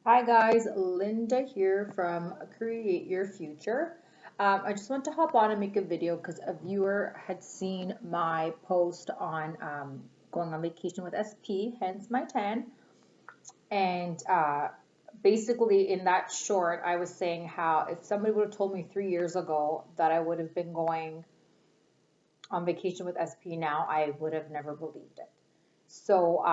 Hi guys, Linda here from Create Your Future. I just want to hop on and make a video because a viewer had seen my post on going on vacation with SP, hence my tan. And basically, in that short, I was saying how if somebody would have told me 3 years ago that I would have been going on vacation with SP now, I would have never believed it. So,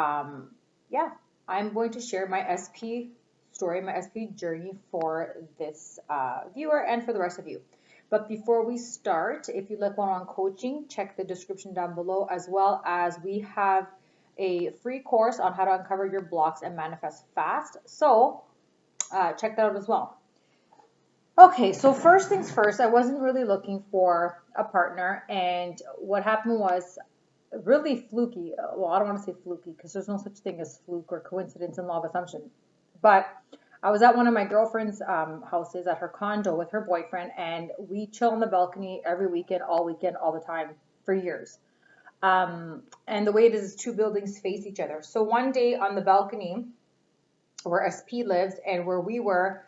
yeah, I'm going to share my SP story, my SP journey for this viewer and for the rest of you. But before we start, if you like one-on-one coaching, check the description down below, as well as we have a free course on how to uncover your blocks and manifest fast. So check that out as well. Okay, so first things first, I wasn't really looking for a partner, and what happened was really fluky. Well, I don't want to say fluky because there's no such thing as fluke or coincidence in law of assumption. But I was at one of my girlfriend's houses at her condo with her boyfriend, and we chill on the balcony every weekend, all the time for years. And the way it is, two buildings face each other. So one day on the balcony where SP lives and where we were,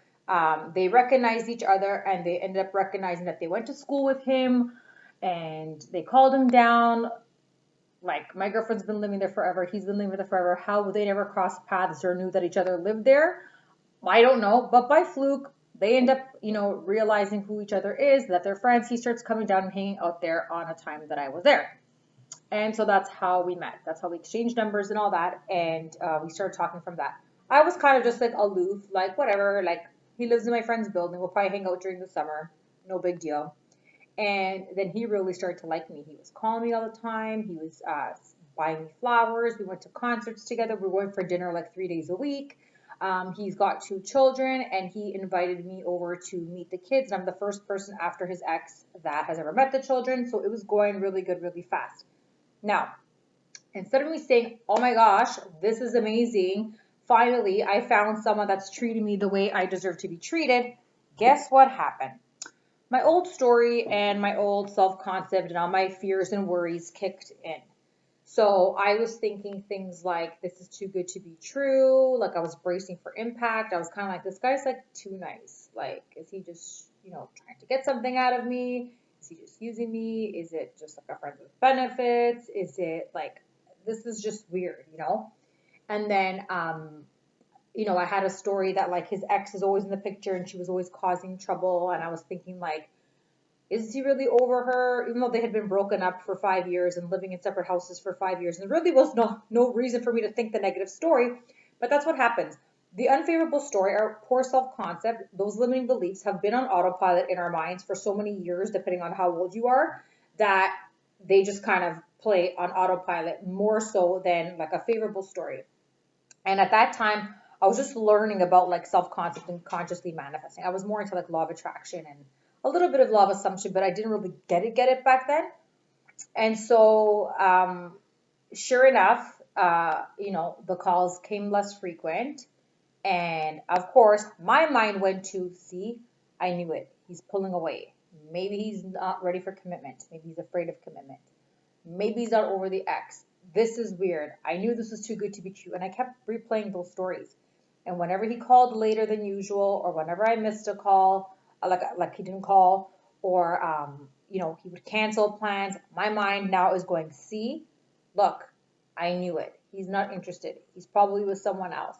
they recognized each other and they ended up recognizing that they went to school with him and they called him down. Like, my girlfriend's been living there forever, he's been living there forever. How they never crossed paths or knew that each other lived there, I don't know. But by fluke, they end up, realizing who each other is, that they're friends. He starts coming down and hanging out there on a time that I was there. And so that's how we met. That's how we exchanged numbers and all that. And we started talking from that. I was kind of just like aloof, like whatever. Like, he lives in my friend's building. We'll probably hang out during the summer. No big deal. And then he really started to like me. He was calling me all the time. He was buying me flowers. We went to concerts together. We were going for dinner like 3 days a week. He's got two children, and he invited me over to meet the kids. I'm the first person after his ex that has ever met the children. So it was going really good, really fast. Now, instead of me saying, oh my gosh, this is amazing, finally I found someone that's treating me the way I deserve to be treated, guess what happened? My old story and my old self-concept and all my fears and worries kicked in. So I was thinking things like, this is too good to be true. Like, I was bracing for impact. I was kind of like, this guy's like too nice. Like, is he just, trying to get something out of me? Is he just using me? Is it just like a friend with benefits? Is it like, this is just weird? And then, I had a story that like his ex is always in the picture and she was always causing trouble. And I was thinking like, is he really over her? Even though they had been broken up for 5 years and living in separate houses for 5 years. And there really was no reason for me to think the negative story. But that's what happens. The unfavorable story, our poor self-concept, those limiting beliefs have been on autopilot in our minds for so many years, depending on how old you are, that they just kind of play on autopilot more so than like a favorable story. And at that time, I was just learning about like self-concept and consciously manifesting. I was more into like law of attraction and a little bit of law of assumption, but I didn't really get it back then. And so, sure enough, the calls came less frequent. And of course, my mind went to, see, I knew it. He's pulling away. Maybe he's not ready for commitment. Maybe he's afraid of commitment. Maybe he's not over the ex. This is weird. I knew this was too good to be true. And I kept replaying those stories. And whenever he called later than usual, or whenever I missed a call, like he didn't call, or he would cancel plans, my mind now is going, see, look, I knew it. He's not interested. He's probably with someone else.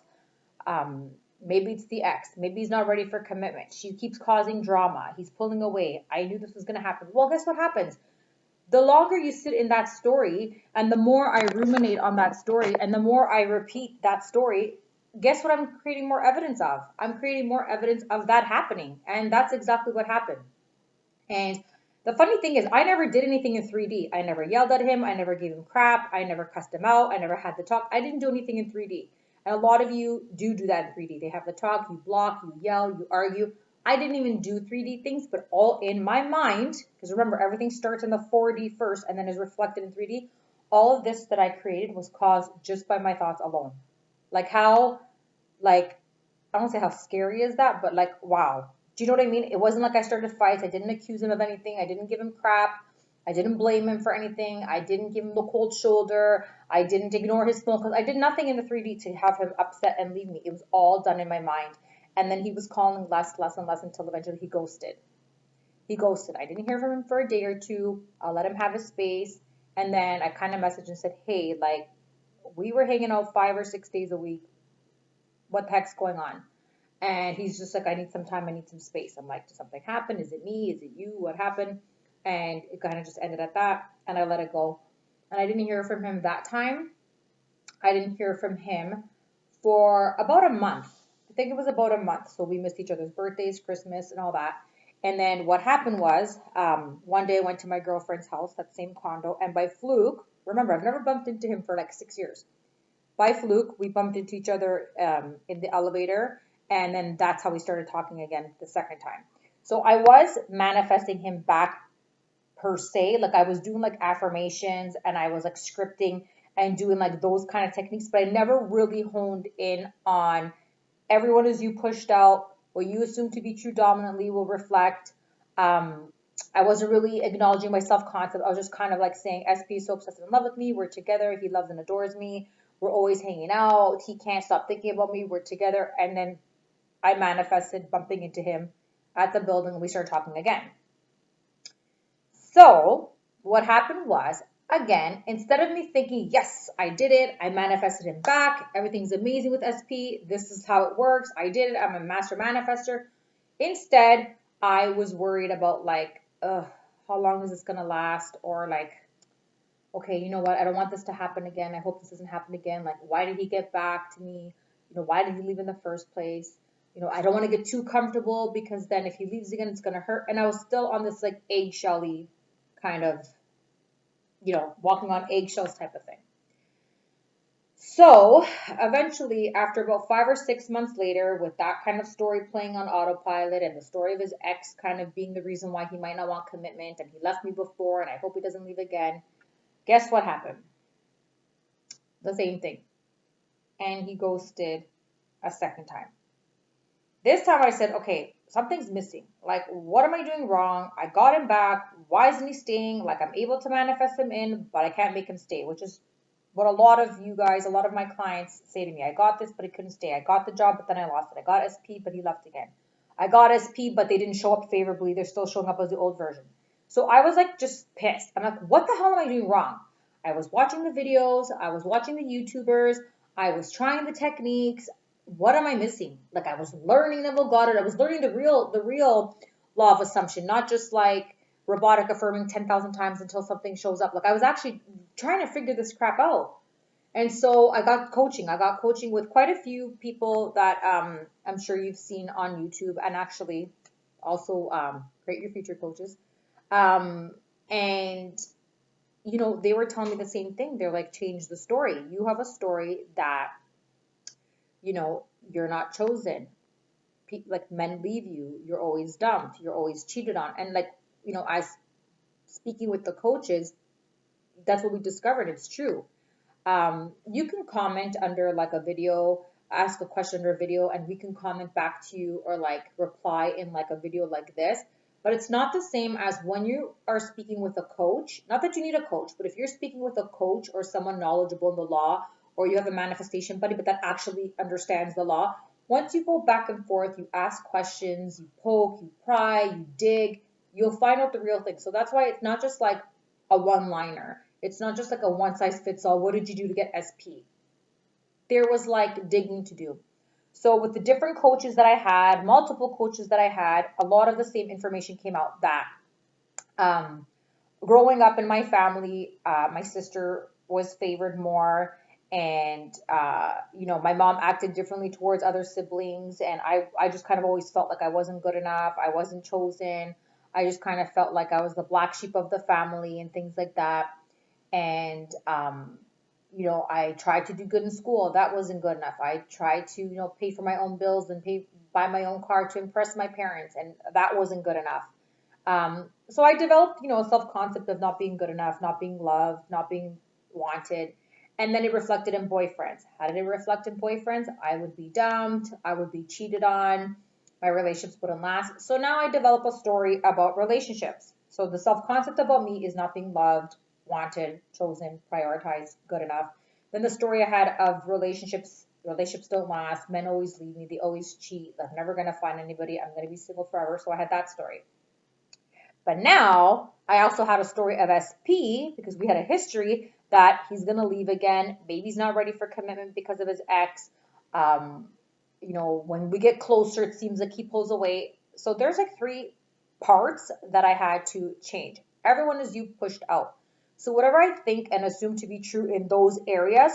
Maybe it's the ex. Maybe he's not ready for commitment. She keeps causing drama. He's pulling away. I knew this was going to happen. Well, guess what happens? The longer you sit in that story and the more I ruminate on that story and the more I repeat that story, guess what I'm creating more evidence of? I'm creating more evidence of that happening. And that's exactly what happened. And the funny thing is, I never did anything in 3D. I never yelled at him. I never gave him crap. I never cussed him out. I never had the talk. I didn't do anything in 3D. And a lot of you do that in 3D. They have the talk, you block, you yell, you argue. I didn't even do 3D things, but all in my mind, because remember, everything starts in the 4D first and then is reflected in 3D. All of this that I created was caused just by my thoughts alone. Like how, like, I don't say how scary is that, but like, wow. Do you know what I mean? It wasn't like I started fights. I didn't accuse him of anything. I didn't give him crap. I didn't blame him for anything. I didn't give him the cold shoulder. I didn't ignore his phone calls. I did nothing in the 3D to have him upset and leave me. It was all done in my mind. And then he was calling less and less until eventually he ghosted. He ghosted. I didn't hear from him for a day or two. I'll let him have his space. And then I kind of messaged and said, hey, like, we were hanging out 5 or 6 days a week. What the heck's going on? And he's just like, I need some time. I need some space. I'm like, did something happen? Is it me? Is it you? What happened? And it kind of just ended at that. And I let it go. And I didn't hear from him that time. I didn't hear from him for about a month. I think it was about a month. So we missed each other's birthdays, Christmas, and all that. And then what happened was, one day I went to my girlfriend's house, that same condo, and by fluke, remember, I've never bumped into him for like 6 years. By fluke, we bumped into each other in the elevator, and then that's how we started talking again the second time. So I was manifesting him back per se, like I was doing like affirmations and I was like scripting and doing like those kind of techniques, but I never really honed in on everyone is you pushed out, what you assume to be true dominantly will reflect. I wasn't really acknowledging my self-concept. I was just kind of like saying, SP is so obsessed in love with me. We're together. He loves and adores me. We're always hanging out. He can't stop thinking about me. We're together. And then I manifested bumping into him at the building and we started talking again. So what happened was, again, instead of me thinking, yes, I did it, I manifested him back, everything's amazing with SP, this is how it works, I did it, I'm a master manifester. Instead, I was worried about like, how long is this gonna last? Or like, okay, you know what, I don't want this to happen again. I hope this doesn't happen again. Like, why did he get back to me? You know, why did he leave in the first place? You know, I don't want to get too comfortable because then if he leaves again, it's gonna hurt. And I was still on this like eggshelly kind of, you know, walking on eggshells type of thing. So eventually, after about 5 or 6 months later, with that kind of story playing on autopilot and the story of his ex kind of being the reason why he might not want commitment and he left me before and I hope he doesn't leave again, guess what happened? The same thing. And he ghosted a second time. This time I said, okay, something's missing. Like, what am I doing wrong? I got him back. Why isn't he staying? Like, I'm able to manifest him in, but I can't make him stay, which is what a lot of you guys, a lot of my clients say to me. I got this, but he couldn't stay. I got the job, but then I lost it. I got SP, but he left again. I got SP, but they didn't show up favorably. They're still showing up as the old version. So I was like just pissed. I'm like, what the hell am I doing wrong? I was watching the videos. I was watching the YouTubers. I was trying the techniques. What am I missing? Like I was learning Neville Goddard. I was learning the real law of assumption, not just like robotic affirming 10,000 times until something shows up. Like I was actually trying to figure this crap out. And so I got coaching. I got coaching with quite a few people that I'm sure you've seen on YouTube and actually also Create Your Future coaches. And you know, they were telling me the same thing. They're like, change the story. You have a story that, you know, you're not chosen. Like men leave you. You're always dumped. You're always cheated on. And like, you know, as speaking with the coaches, that's what we discovered. It's true. You can comment under like a video, ask a question under a video, and we can comment back to you or like reply in like a video like this. But it's not the same as when you are speaking with a coach. Not that you need a coach, but if you're speaking with a coach or someone knowledgeable in the law, or you have a manifestation buddy, but that actually understands the law, once you go back and forth, you ask questions, you poke, you pry, you dig, you'll find out the real thing. So that's why it's not just like a one-liner. It's not just like a one-size-fits-all. What did you do to get SP? There was like digging to do. So with the different coaches that I had, multiple coaches that I had, a lot of the same information came out that growing up in my family, my sister was favored more. And, you know, my mom acted differently towards other siblings. And I just kind of always felt like I wasn't good enough. I wasn't chosen. I just kind of felt like I was the black sheep of the family and things like that. And, you know, I tried to do good in school. That wasn't good enough. I tried to, you know, pay for my own bills and buy my own car to impress my parents. And that wasn't good enough. So I developed, you know, a self-concept of not being good enough, not being loved, not being wanted. And then it reflected in boyfriends. How did it reflect in boyfriends? I would be dumped. I would be cheated on. My relationships wouldn't last. So now I develop a story about relationships. So the self-concept about me is not being loved, wanted, chosen, prioritized, good enough. Then the story I had of relationships don't last, men always leave me, they always cheat, I'm never gonna find anybody, I'm gonna be single forever. So I had that story. But now I also had a story of SP because we had a history that he's going to leave again. Maybe he's not ready for commitment because of his ex. Um, when we get closer, it seems like he pulls away. So there's like three parts that I had to change. Everyone is you pushed out. So whatever I think and assume to be true in those areas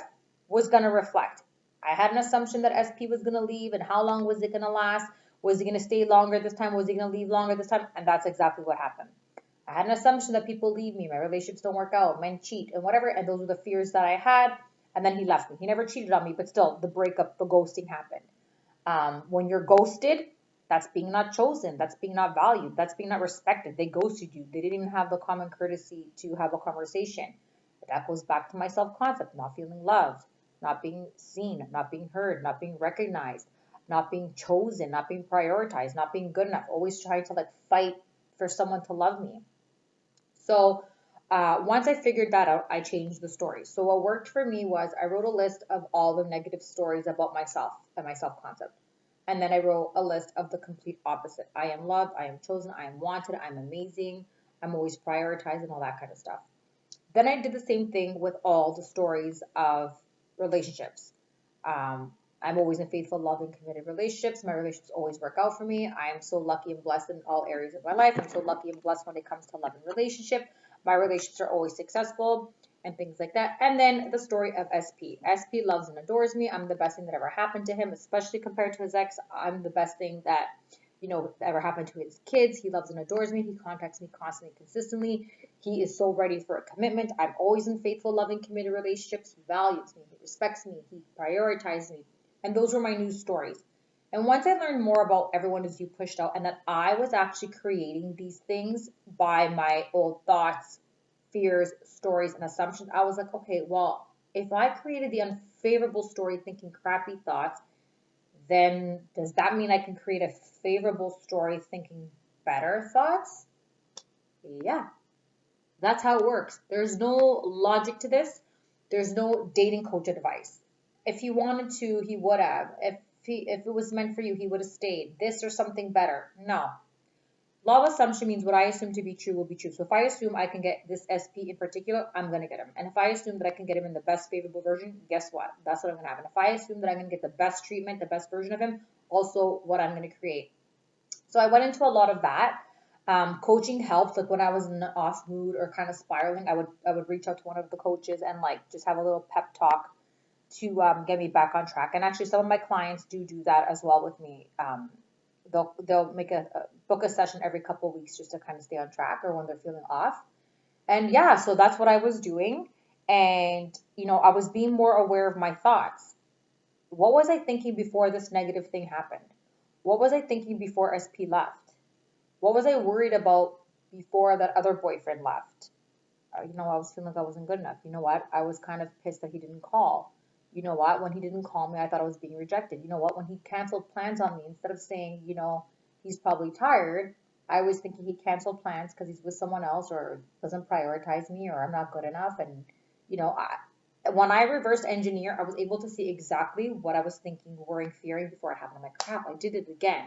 was going to reflect. I had an assumption that SP was going to leave, and how long was it going to last? Was he going to stay longer this time? Was he going to leave longer this time? And that's exactly what happened. I had an assumption that people leave me, my relationships don't work out, men cheat, and whatever. And those were the fears that I had. And then he left me. He never cheated on me, but still, the breakup, the ghosting happened. When you're ghosted, that's being not chosen. That's being not valued. That's being not respected. They ghosted you. They didn't even have the common courtesy to have a conversation. But that goes back to my self-concept, not feeling loved, not being seen, not being heard, not being recognized, not being chosen, not being prioritized, not being good enough, always trying to like fight for someone to love me. So once I figured that out, I changed the story. So what worked for me was I wrote a list of all the negative stories about myself and my self-concept. And then I wrote a list of the complete opposite. I am loved, I am chosen, I am wanted, I'm amazing, I'm always prioritized, and all that kind of stuff. Then I did the same thing with all the stories of relationships. Um, I'm always in faithful, loving, committed relationships. My relationships always work out for me. I am so lucky and blessed in all areas of my life. I'm so lucky and blessed when it comes to love and relationship. My relationships are always successful and things like that. And then the story of SP. SP loves and adores me. I'm the best thing that ever happened to him, especially compared to his ex. I'm the best thing that ever happened to his kids. He loves and adores me. He contacts me constantly, consistently. He is so ready for a commitment. I'm always in faithful, loving, committed relationships. He values me. He respects me. He prioritizes me. And those were my news stories. And once I learned more about everyone as you pushed out and that I was actually creating these things by my old thoughts, fears, stories, and assumptions, I was like, okay, well, if I created the unfavorable story thinking crappy thoughts, then does that mean I can create a favorable story thinking better thoughts? Yeah, that's how it works. There's no logic to this. There's no dating coach advice. If he wanted to, he would have. If it was meant for you, he would have stayed. This or something better. No. Law of assumption means what I assume to be true will be true. So if I assume I can get this SP in particular, I'm going to get him. And if I assume that I can get him in the best favorable version, guess what? That's what I'm going to happen. If I assume that I'm going to get the best treatment, the best version of him, also what I'm going to create. So I went into a lot of that. Coaching helped. Like when I was in an off mood or kind of spiraling, I would reach out to one of the coaches and like just have a little pep talk to get me back on track. And actually, some of my clients do that as well with me. They'll make a book a session every couple of weeks just to kind of stay on track or when they're feeling off. And yeah, so that's what I was doing. And I was being more aware of my thoughts. What was I thinking before this negative thing happened? What was I thinking before SP left? What was I worried about before that other boyfriend left? I was feeling like I wasn't good enough. You know what? I was kind of pissed that he didn't call. You know what? When he didn't call me, I thought I was being rejected. You know what? When he canceled plans on me, instead of saying, he's probably tired, I was thinking he canceled plans because he's with someone else or doesn't prioritize me or I'm not good enough. And, when I reversed engineer, I was able to see exactly what I was thinking, worrying, fearing before it happened. I'm like, crap, I did it again.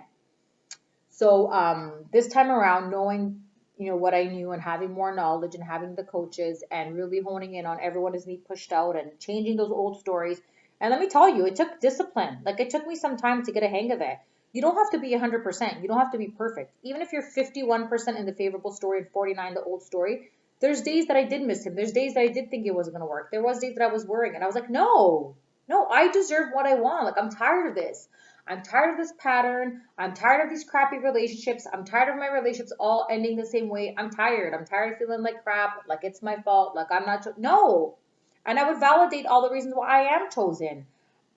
So this time around, knowing what I knew and having more knowledge and having the coaches and really honing in on everyone as me pushed out and changing those old stories. And let me tell you, it took discipline. Like it took me some time to get a hang of it. You don't have to be 100%. You don't have to be perfect. Even if you're 51% in the favorable story and 49 the old story, there's days that I did miss him. There's days that I did think it wasn't going to work. There was days that I was worrying and I was like, no, I deserve what I want. Like I'm tired of this. I'm tired of this pattern. I'm tired of these crappy relationships. I'm tired of my relationships all ending the same way. I'm tired. I'm tired of feeling like crap, like it's my fault, like I'm not. No. And I would validate all the reasons why I am chosen.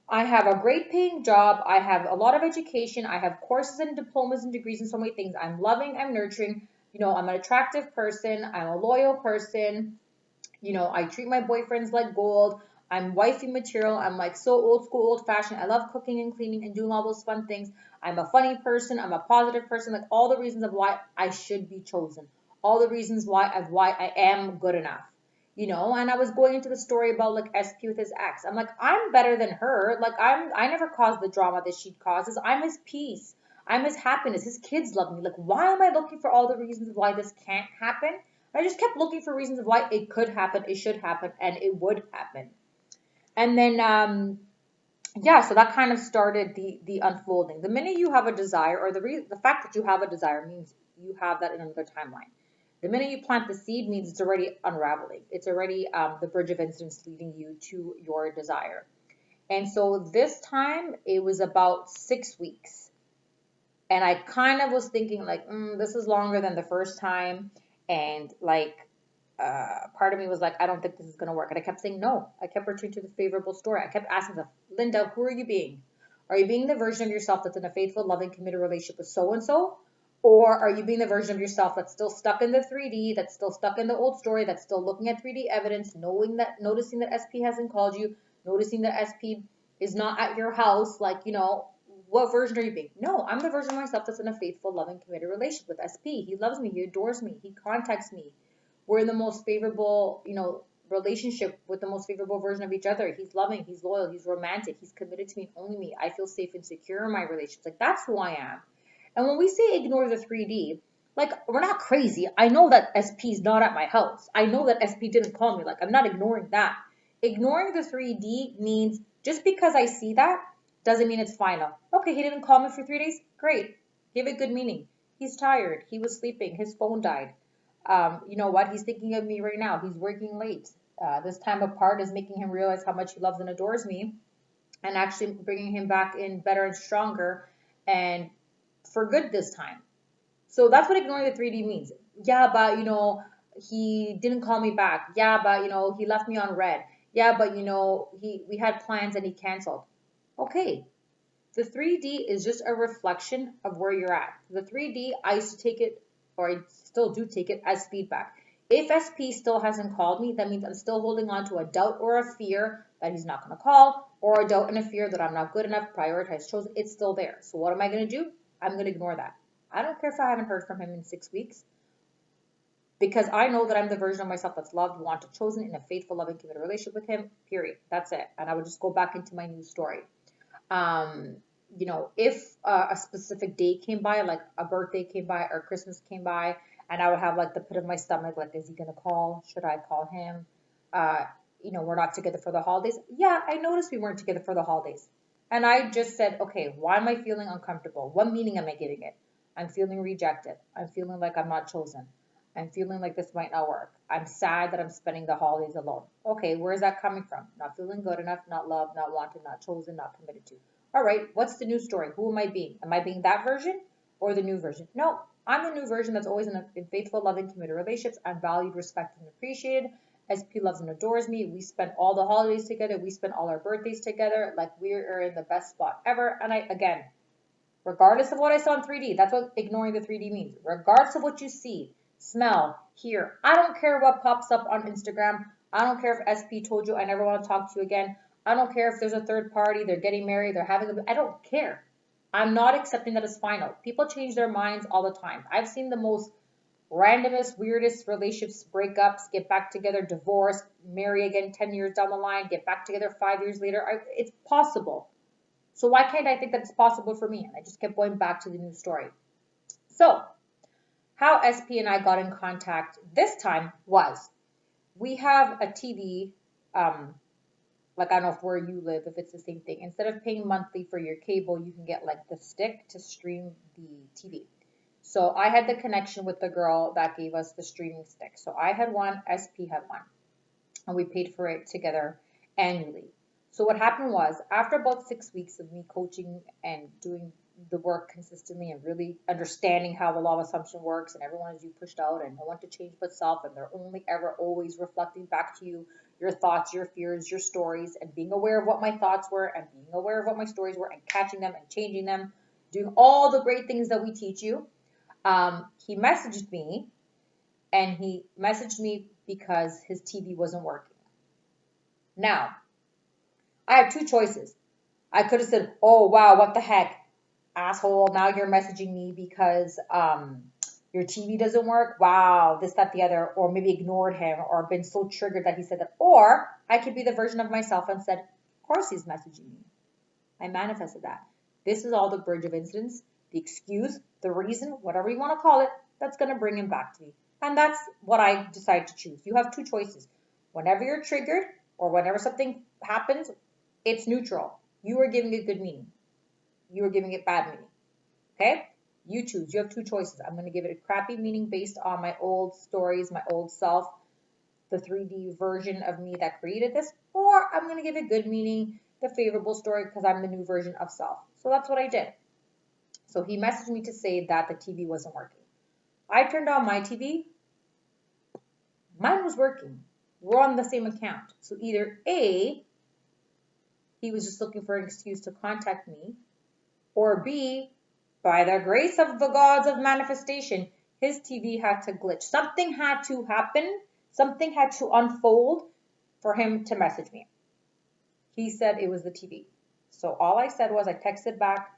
I have a great paying job. I have a lot of education. I have courses and diplomas and degrees in so many things. I'm loving. I'm nurturing. I'm an attractive person. I'm a loyal person. I treat my boyfriends like gold. I'm wifey material. I'm like so old school, old fashioned. I love cooking and cleaning and doing all those fun things. I'm a funny person. I'm a positive person. Like all the reasons of why I should be chosen. all the reasons why I am good enough. And I was going into the story about like SP with his ex. I'm like, I'm better than her. Like I never caused the drama that she causes. I'm his peace. I'm his happiness. His kids love me. Like, why am I looking for all the reasons why this can't happen? I just kept looking for reasons why it could happen, it should happen, and it would happen. And then yeah, so that kind of started the unfolding. The minute you have a desire, or the fact that you have a desire means you have that in another timeline. The minute you plant the seed means it's already unraveling. It's already the bridge of incidents leading you to your desire. And so this time it was about 6 weeks. And I kind of was thinking like, this is longer than the first time. And like, part of me was like, I don't think this is going to work. And I kept saying no. I kept returning to the favorable story. I kept asking myself, Linda, who are you being? Are you being the version of yourself that's in a faithful, loving, committed relationship with so-and-so? Or are you being the version of yourself that's still stuck in the 3D, that's still stuck in the old story, that's still looking at 3D evidence, noticing that SP hasn't called you, noticing that SP is not at your house, like, what version are you being? No, I'm the version of myself that's in a faithful, loving, committed relationship with SP. He loves me. He adores me. He contacts me. We're in the most favorable, relationship with the most favorable version of each other. He's loving. He's loyal. He's romantic. He's committed to me and only me. I feel safe and secure in my relationships. Like, that's who I am. And when we say ignore the 3D, like, we're not crazy. I know that SP is not at my house. I know that SP didn't call me. Like, I'm not ignoring that. Ignoring the 3D means just because I see that doesn't mean it's final. Okay, he didn't call me for 3 days. Great. Give it good meaning. He's tired. He was sleeping. His phone died. You know what? He's thinking of me right now. He's working late. This time apart is making him realize how much he loves and adores me, and actually bringing him back in better and stronger and for good this time. So that's what ignoring the 3D means. Yeah, but he didn't call me back. Yeah, but he left me on red. Yeah, but we had plans and he canceled. Okay. The 3D is just a reflection of where you're at. The 3D, I used to take it, or I still do take it, as feedback. If SP still hasn't called me, that means I'm still holding on to a doubt or a fear that he's not going to call, or a doubt and a fear that I'm not good enough, prioritized, chosen. It's still there. So what am I going to do? I'm going to ignore that. I don't care if I haven't heard from him in 6 weeks, because I know that I'm the version of myself that's loved, wanted, chosen in a faithful, loving, committed relationship with him, period. That's it. And I would just go back into my new story. If a specific day came by, like a birthday came by or Christmas came by, and I would have like the pit of my stomach, like, is he going to call? Should I call him? We're not together for the holidays. Yeah, I noticed we weren't together for the holidays. And I just said, okay, why am I feeling uncomfortable? What meaning am I giving it? I'm feeling rejected. I'm feeling like I'm not chosen. I'm feeling like this might not work. I'm sad that I'm spending the holidays alone. Okay, where is that coming from? Not feeling good enough, not loved, not wanted, not chosen, not committed to. All right, what's the new story? Who am I being? Am I being that version or the new version? No, I'm the new version that's always in faithful, loving, committed relationships. I'm valued, respected, and appreciated. SP loves and adores me. We spend all the holidays together. We spend all our birthdays together. Like, we are in the best spot ever. And again, regardless of what I saw in 3D, that's what ignoring the 3D means. Regardless of what you see, smell, hear. I don't care what pops up on Instagram. I don't care if SP told you I never want to talk to you again. I don't care if there's a third party, they're getting married, they're having I don't care. I'm not accepting that as final. People change their minds all the time. I've seen the most randomest, weirdest relationships, breakups, get back together, divorce, marry again 10 years down the line, get back together 5 years later. It's possible. So why can't I think that it's possible for me? And I just kept going back to the new story. So how SP and I got in contact this time was, we have a TV, like, I don't know if where you live, if it's the same thing. Instead of paying monthly for your cable, you can get like the stick to stream the TV. So I had the connection with the girl that gave us the streaming stick. So I had one, SP had one, and we paid for it together annually. So what happened was, after about 6 weeks of me coaching and doing the work consistently and really understanding how the law of assumption works, and everyone is you pushed out and no one to change but self, and they're only ever always reflecting back to you your thoughts, your fears, your stories, and being aware of what my thoughts were and being aware of what my stories were and catching them and changing them, doing all the great things that we teach you. He messaged me, and he messaged me because his TV wasn't working. Now, I have two choices. I could have said, oh, wow, what the heck, asshole, now you're messaging me because your TV doesn't work. Wow, this, that, the other, or maybe ignored him or been so triggered that he said that. Or I could be the version of myself and said, of course he's messaging me. I manifested that. This is all the bridge of incidents, the excuse, the reason, whatever you want to call it, that's going to bring him back to me. And that's what I decide to choose. You have two choices. Whenever you're triggered or whenever something happens, it's neutral. You are giving it good meaning. You are giving it bad meaning. Okay? You choose. You have two choices. I'm going to give it a crappy meaning based on my old stories, my old self, the 3D version of me that created this, or I'm going to give it good meaning, the favorable story, because I'm the new version of self. So that's what I did. So he messaged me to say that the TV wasn't working. I turned on my TV. Mine was working. We're on the same account. So either A, he was just looking for an excuse to contact me, or B, by the grace of the gods of manifestation, his TV had to glitch. Something had to happen. Something had to unfold for him to message me. He said it was the TV. So all I said was I texted back,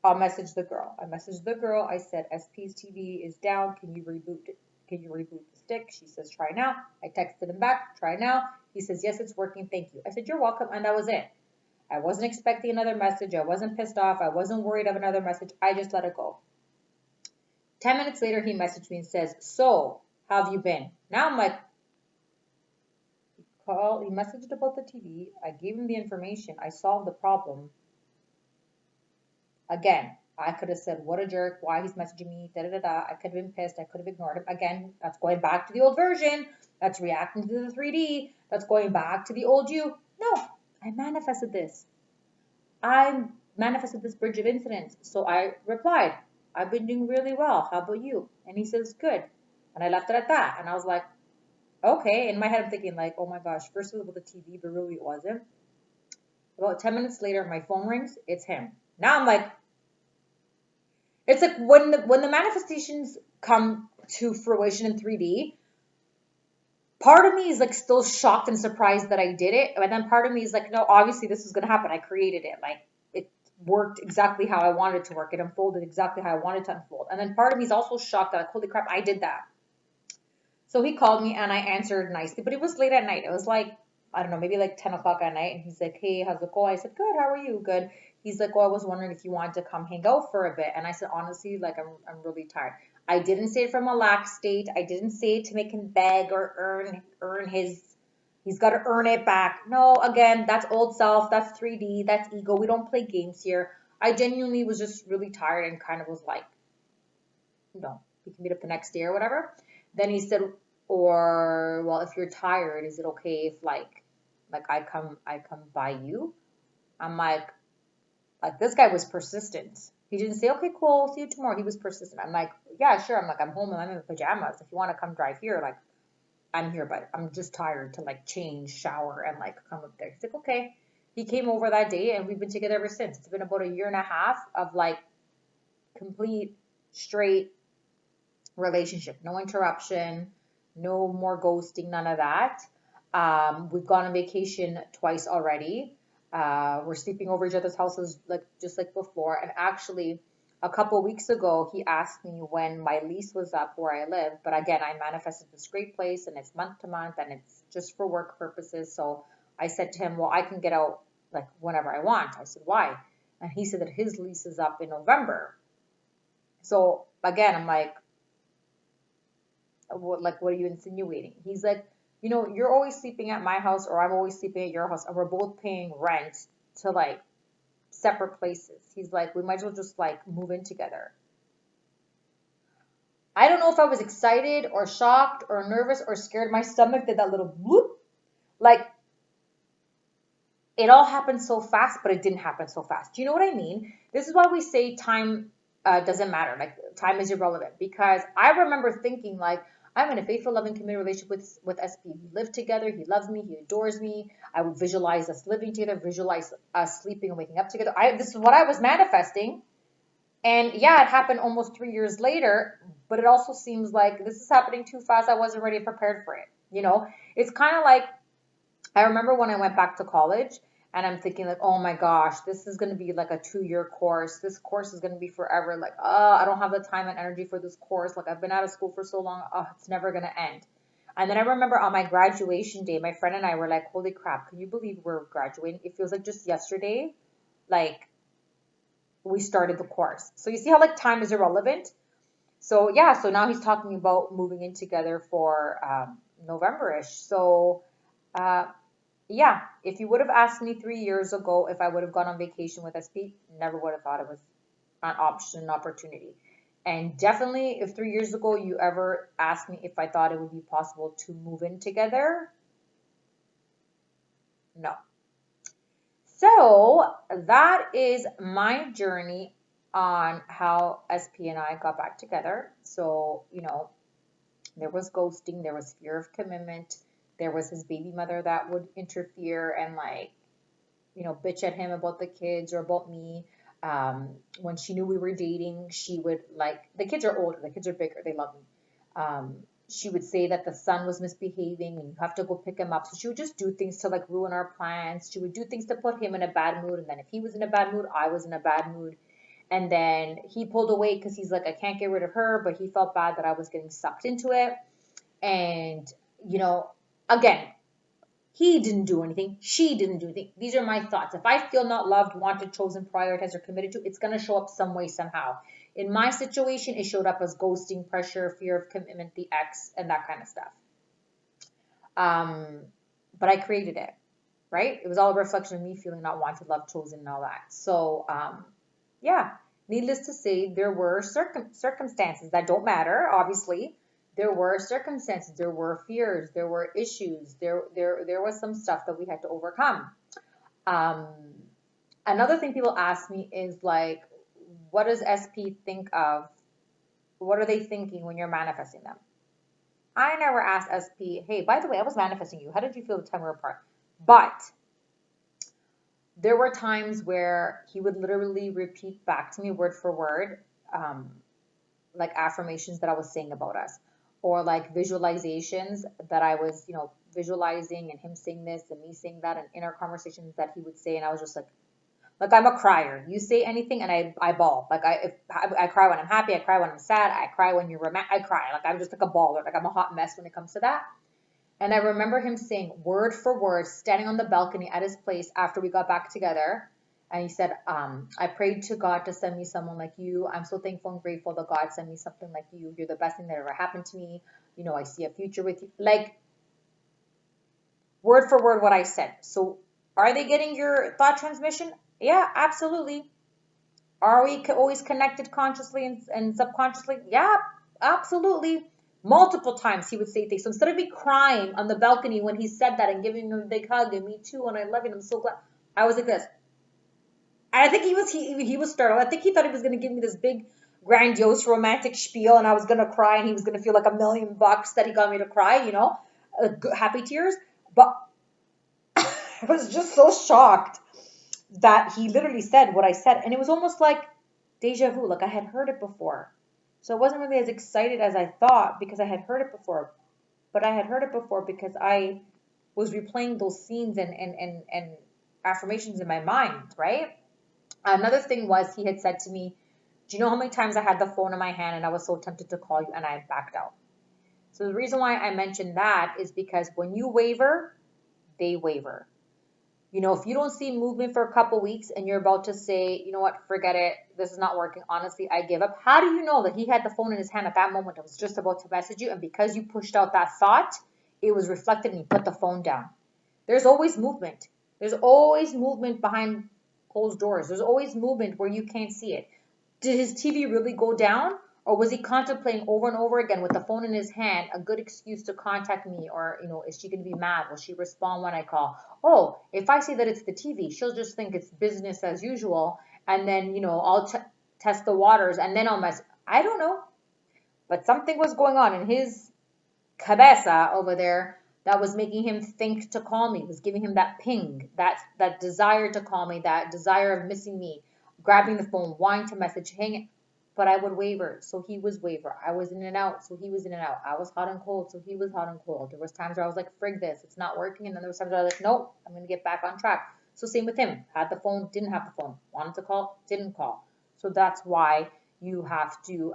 I'll message the girl. I messaged the girl. I said, SP's TV is down. Can you reboot it? Can you reboot the stick? She says, try now. I texted him back, try now. He says, yes, it's working. Thank you. I said, you're welcome. And that was it. I wasn't expecting another message. I wasn't pissed off. I wasn't worried of another message. I just let it go. 10 minutes later, he messaged me and says, so, how have you been? Now I'm like, he messaged about the TV. I gave him the information. I solved the problem. Again, I could have said, what a jerk, why he's messaging me, da-da-da-da. I could have been pissed. I could have ignored him. Again, that's going back to the old version. That's reacting to the 3D. That's going back to the old you. No, I manifested this. I manifested this bridge of incidents. So I replied, I've been doing really well. How about you? And he says, good. And I left it at that. And I was like, okay. In my head, I'm thinking like, oh my gosh, first it was about the TV, but really it wasn't. About 10 minutes later, my phone rings. It's him. Now I'm like, it's like when the manifestations come to fruition in 3D, part of me is like still shocked and surprised that I did it. And then part of me is like, no, obviously this was going to happen. I created it. Like it worked exactly how I wanted it to work. It unfolded exactly how I wanted to unfold. And then part of me is also shocked that like, holy crap, I did that. So he called me and I answered nicely, but it was late at night. It was like, I don't know, maybe like 10 o'clock at night. And he's like, hey, how's it going? I said, good. How are you? Good. He's like, well, I was wondering if you wanted to come hang out for a bit. And I said, honestly, like, I'm really tired. I didn't say it from a lax state. I didn't say it to make him beg or earn he's got to earn it back. No, again, that's old self. That's 3D. That's ego. We don't play games here. I genuinely was just really tired and kind of was like, no, we can meet up the next day or whatever. Then he said, or, well, if you're tired, is it okay if like I come by you? I'm like this guy was persistent. He didn't say, okay, cool, see you tomorrow. He was persistent. I'm like, yeah, sure. I'm like, I'm home and I'm in pajamas. If you want to come drive here, like, I'm here, but I'm just tired to like change, shower, and like come up there. He's like, okay. He came over that day and we've been together ever since. It's been about a year and a half of like complete, straight relationship. No interruption, no more ghosting, none of that. We've gone on vacation twice already. We're sleeping over each other's houses just like before. And actually, a couple of weeks ago, he asked me when my lease was up where I live. But again, I manifested this great place and it's month to month and it's just for work purposes. So I said to him, well, I can get out like whenever I want. I said, why? And he said that his lease is up in November. So again, I'm like, what are you insinuating? He's like, you know, you're always sleeping at my house or I'm always sleeping at your house and we're both paying rent to like separate places. He's like, we might as well just like move in together. I don't know if I was excited or shocked or nervous or scared. My stomach did that little whoop. Like it all happened so fast, but it didn't happen so fast. Do you know what I mean? This is why we say time doesn't matter. Like time is irrelevant, because I remember thinking like, I'm in a faithful, loving, committed relationship with SP. We live together. He loves me. He adores me. I would visualize us living together, visualize us sleeping and waking up together. This is what I was manifesting. And yeah, it happened almost 3 years later, but it also seems like this is happening too fast. I wasn't ready prepared for it. You know, it's kind of like, I remember when I went back to college And I'm thinking like, oh my gosh, this is going to be like a 2-year course. This course is going to be forever. Like, oh, I don't have the time and energy for this course. Like, I've been out of school for so long. Oh, it's never going to end. And then I remember on my graduation day, my friend and I were like, holy crap, can you believe we're graduating? It feels like just yesterday, like we started the course. So you see how like time is irrelevant? So yeah, so now he's talking about moving in together for November-ish. So uh, yeah, if you would have asked me 3 years ago if I would have gone on vacation with SP, never would have thought it was an option, an opportunity. And definitely, if 3 years ago you ever asked me if I thought it would be possible to move in together, no. So that is my journey on how SP and I got back together. So, there was ghosting, there was fear of commitment, there was his baby mother that would interfere and like, bitch at him about the kids or about me. When she knew we were dating, she would like, the kids are older, the kids are bigger, they love me. She would say that the son was misbehaving and you have to go pick him up. So she would just do things to like ruin our plans. She would do things to put him in a bad mood. And then if he was in a bad mood, I was in a bad mood. And then he pulled away because he's like, I can't get rid of her, but he felt bad that I was getting sucked into it. And, again, he didn't do anything. She didn't do anything. These are my thoughts. If I feel not loved, wanted, chosen, prioritized, or committed to, it's going to show up some way, somehow. In my situation, it showed up as ghosting, pressure, fear of commitment, the ex, and that kind of stuff. But I created it, right? It was all a reflection of me feeling not wanted, loved, chosen, and all that. So, yeah, needless to say, there were circumstances that don't matter, obviously. There were circumstances, there were fears, there were issues, there was some stuff that we had to overcome. Um, Another thing people ask me is like, what does SP think of? What are they thinking when you're manifesting them? I never asked SP, hey, by the way, I was manifesting you. How did you feel the time we were apart? But there were times where he would literally repeat back to me word for word, like affirmations that I was saying about us, or like visualizations that I was, visualizing and him saying this and me saying that, and inner conversations that he would say. And I was just like I'm a crier. You say anything and I bawl. Like I cry when I'm happy. I cry when I'm sad. I cry when you're romantic. I cry. Like I'm just like a baller. Like I'm a hot mess when it comes to that. And I remember him saying word for word, standing on the balcony at his place after we got back together. And he said, I prayed to God to send me someone like you. I'm so thankful and grateful that God sent me something like you. You're the best thing that ever happened to me. I see a future with you. Like, word for word what I said. So are they getting your thought transmission? Yeah, absolutely. Are we always connected consciously and subconsciously? Yeah, absolutely. Multiple times he would say things. So instead of me crying on the balcony when he said that and giving him a big hug and me too and I love you, I'm so glad, I was like this. And I think he was startled. I think he thought he was going to give me this big, grandiose, romantic spiel, and I was going to cry, and he was going to feel like $1,000,000 that he got me to cry, happy tears. But I was just so shocked that he literally said what I said, and it was almost like deja vu, like I had heard it before. So I wasn't really as excited as I thought because I had heard it before, but I had heard it before because I was replaying those scenes and affirmations in my mind, right? Another thing was he had said to me, do you know how many times I had the phone in my hand and I was so tempted to call you and I backed out? So the reason why I mentioned that is because when you waver, they waver. If you don't see movement for a couple weeks and you're about to say, you know what, forget it, this is not working, honestly, I give up. How do you know that he had the phone in his hand at that moment? I was just about to message you, and because you pushed out that thought, it was reflected and you put the phone down. There's always movement. There's always movement behind closed doors. There's always movement where you can't see it. Did his TV really go down? Or was he contemplating over and over again with the phone in his hand a good excuse to contact me? Or, is she going to be mad? Will she respond when I call? Oh, if I say that it's the TV, she'll just think it's business as usual. And then, I'll test the waters and then I'll mess. I don't know. But something was going on in his cabeza over there that was making him think to call me, was giving him that ping, that desire to call me, that desire of missing me, grabbing the phone, wanting to message, hanging. But I would waver, so he was waver. I was in and out, so he was in and out. I was hot and cold, so he was hot and cold. There was times where I was like, frig this, it's not working. And then there was times where I was like, nope, I'm going to get back on track. So same with him. Had the phone, didn't have the phone. Wanted to call, didn't call. So that's why you have to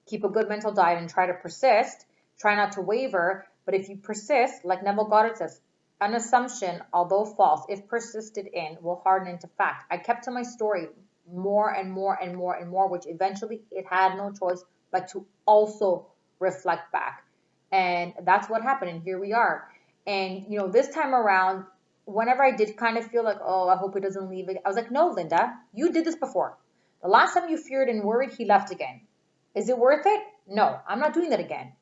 keep a good mental diet and try to persist. Try not to waver. But if you persist, like Neville Goddard says, an assumption, although false, if persisted in, will harden into fact. I kept to my story more and more and more and more, which eventually it had no choice but to also reflect back. And that's what happened. And here we are. And, you know, this time around, whenever I did kind of feel like, oh, I hope he doesn't leave, I was like, no, Linda, you did this before. The last time you feared and worried, he left again. Is it worth it? No, I'm not doing that again.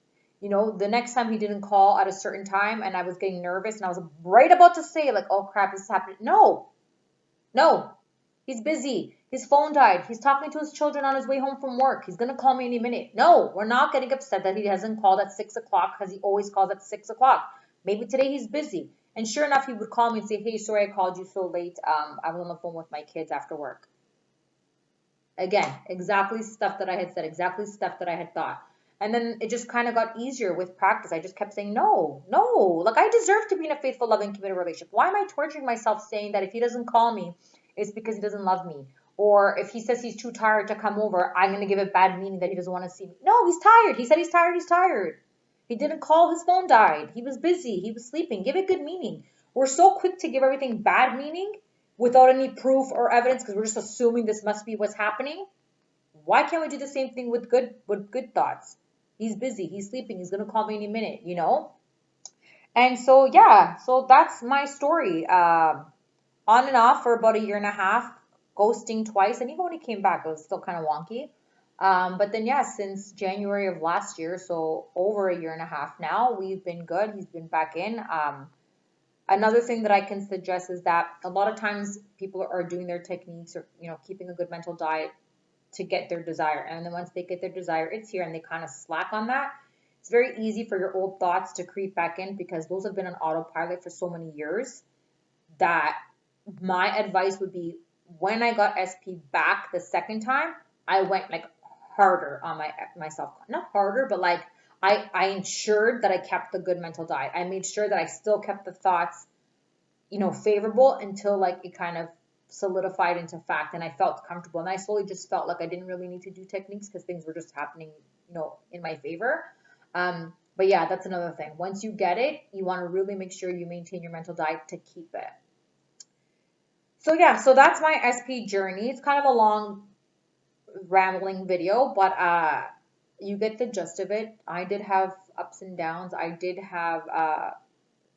You know, the next time he didn't call at a certain time and I was getting nervous and I was right about to say, like, oh crap, this is happening. No, no, he's busy. His phone died. He's talking to his children on his way home from work. He's going to call me any minute. No, we're not getting upset that he hasn't called at 6 o'clock because he always calls at 6 o'clock. Maybe today he's busy. And sure enough, he would call me and say, hey, sorry I called you so late. I was on the phone with my kids after work. Again, exactly stuff that I had said, exactly stuff that I had thought. And then it just kind of got easier with practice. I just kept saying, no, no, like I deserve to be in a faithful, loving, committed relationship. Why am I torturing myself saying that if he doesn't call me, it's because he doesn't love me? Or if he says he's too tired to come over, I'm going to give it bad meaning that he doesn't want to see me. No, he's tired. He said he's tired. He's tired. He didn't call. His phone died. He was busy. He was sleeping. Give it good meaning. We're so quick to give everything bad meaning without any proof or evidence because we're just assuming this must be what's happening. Why can't we do the same thing with good thoughts? He's busy. He's sleeping. He's going to call me any minute, you know? And so, yeah, so that's my story. On and off for about a year and a half, ghosting twice. And even when he came back, it was still kind of wonky. But then, yeah, since January of last year, so over a year and a half now, we've been good. He's been back in. Another thing that I can suggest is that a lot of times people are doing their techniques or, you know, keeping a good mental diet to get their desire. And then once they get their desire, it's here and they kind of slack on that. It's very easy for your old thoughts to creep back in because those have been on autopilot for so many years that my advice would be when I got SP back the second time, I went like harder on myself. Not harder, but like I ensured that I kept the good mental diet. I made sure that I still kept the thoughts, you know, favorable until like it kind of solidified into fact and I felt comfortable. And I slowly just felt like I didn't really need to do techniques because things were just happening, you know, in my favor. But yeah, that's another thing. Once you get it, you want to really make sure you maintain your mental diet to keep it. So yeah, so that's my SP journey. It's kind of a long rambling video, but you get the gist of it. I did have ups and downs. I did have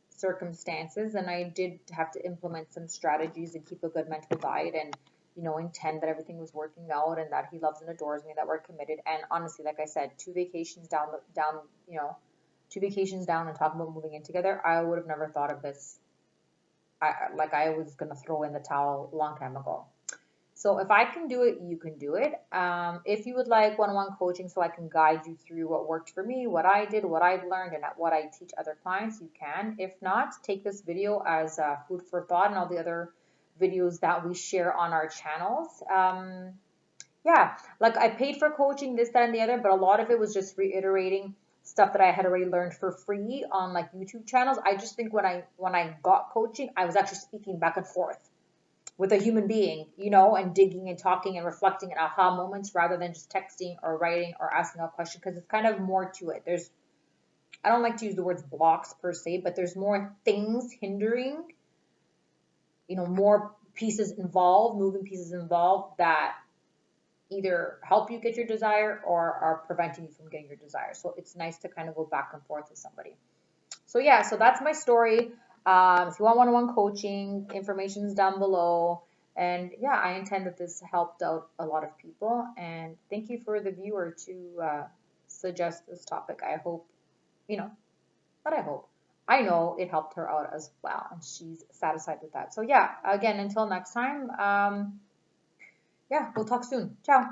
circumstances and I did have to implement some strategies and keep a good mental diet and, you know, intend that everything was working out and that he loves and adores me, that we're committed. And honestly, like I said, 2 vacations down, you know, 2 vacations down and talking about moving in together, I would have never thought of this. I was going to throw in the towel a long time ago. So if I can do it, you can do it. If you would like one-on-one coaching so I can guide you through what worked for me, what I did, what I've learned, and what I teach other clients, you can. If not, take this video as food for thought and all the other videos that we share on our channels. Yeah, like I paid for coaching, this, that, and the other, but a lot of it was just reiterating stuff that I had already learned for free on like YouTube channels. I just think when I got coaching, I was actually speaking back and forth with a human being, you know, and digging and talking and reflecting and aha moments rather than just texting or writing or asking a question because it's kind of more to it. I don't like to use the words blocks per se, but there's more things hindering, you know, more pieces involved, moving pieces involved that either help you get your desire or are preventing you from getting your desire. So it's nice to kind of go back and forth with somebody. So yeah, so that's my story. If you want one-on-one coaching, information is down below. And yeah, I intend that this helped out a lot of people. And thank you for the viewer to suggest this topic. I hope, you know, not I hope. I know it helped her out as well. And she's satisfied with that. So yeah, again, until next time, yeah, we'll talk soon. Ciao.